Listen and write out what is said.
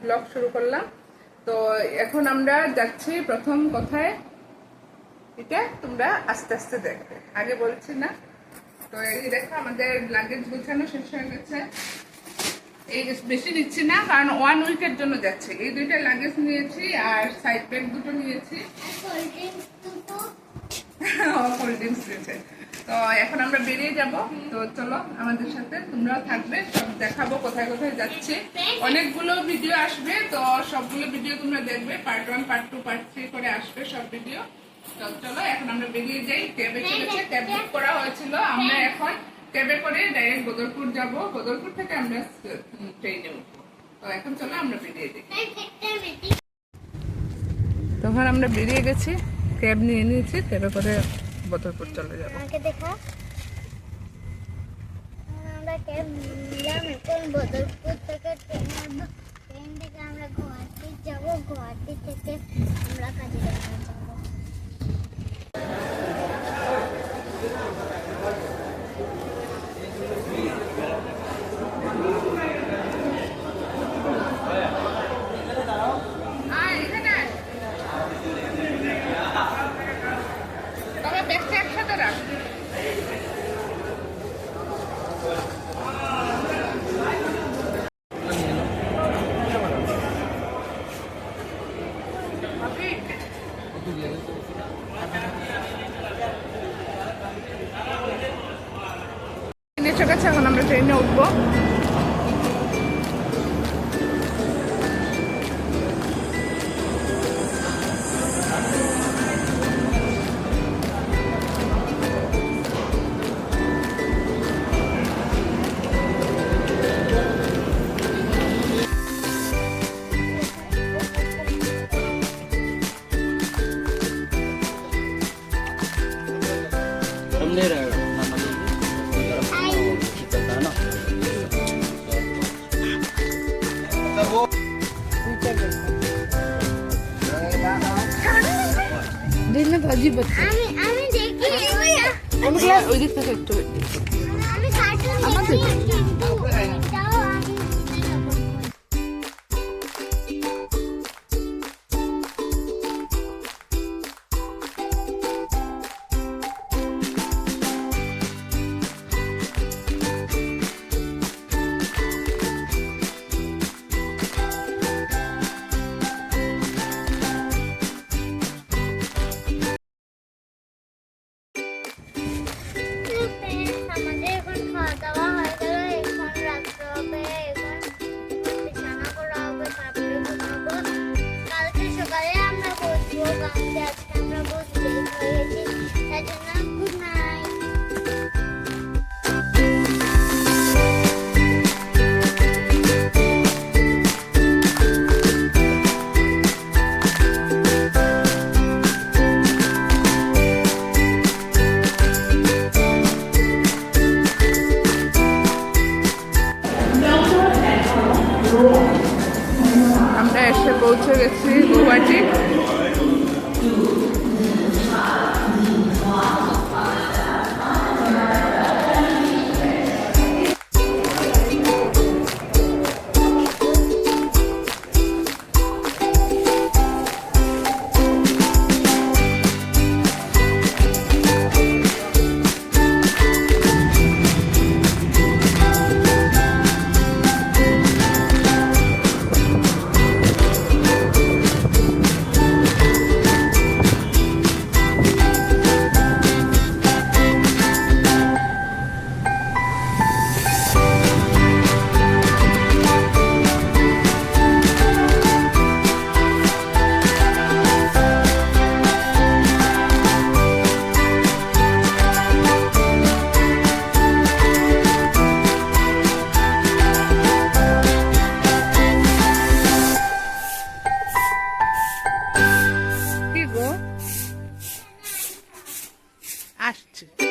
Blog শুরু করলাম। তো এখন আমরা যাচ্ছি প্রথম কথায়, এটা তোমরা আস্তে আস্তে দেখবে, আগে বলছি না। তো এই দেখো আমাদের লাগেজ গোছানো শেষ হয়ে গেছে। এই বেশি নিচ্ছি না, কারণ 1 উইকের জন্য যাচ্ছে। এই 2টা লাগেজ নিয়েছি আর সাইড ব্যাগ 2টো নিয়েছি। কোল্ড ড্রিঙ্কস নিয়েছে। তো এখন আমরা বেরিয়ে যাব। তো চলো আমাদের সাথে, তোমরাও থাকবে, সব দেখাবো কোথায় কোথায় যাচ্ছি। অনেকগুলো ভিডিও আসবে, তো সবগুলো ভিডিও তোমরা দেখবে। পার্ট 1, পার্ট 2, পার্ট 3 করে আসবে সব ভিডিও। তো চলো এখন আমরা বেরিয়ে যাই। ক্যাবে চলেছে, ক্যাব বুক করা হয়েছিল। আমরা এখন ক্যাবে করে ডাইরেক্ট বদরপুর যাব। বদরপুর থেকে আমরা ট্রেনে উঠবো। তো এখন চলো আমরা বেরিয়ে যাই। তখন আমরা বেরিয়ে গেছি, ক্যাব নিয়ে নিয়েছি, ক্যাবে করে বদরপুর চলে যাবো। আমরা ক্যাব নিলাম, এখন বদরপুর থেকে ট্রেনে উঠবো। ট্রেন থেকে আমরা গুয়াহাটি যাবো, গুয়াহাটি থেকে আমরা কাজিরাঙা যাবো। এসে গেছে, এখন আমরা ট্রেনে উঠবো। দেখলে ভাজি বাচ্চা আমি দেখি ওই দিক থেকে একটু আমি কার্টুন আমাদের আমাদের এখন খাওয়া দাওয়া হয়ে গেল। এখন রাত্রে হবে, এখন বিছানা করা হবে, তারপরে ঘুমাবো। কালকে সকালে আমরা বসবো গানতে। আজকে আমরা বসবো হয়ে গেছি, তাই জন্য গুড নাইট। আমরা এসে পৌঁছে গেছি গুয়াহাটি। কি গো, আসছে।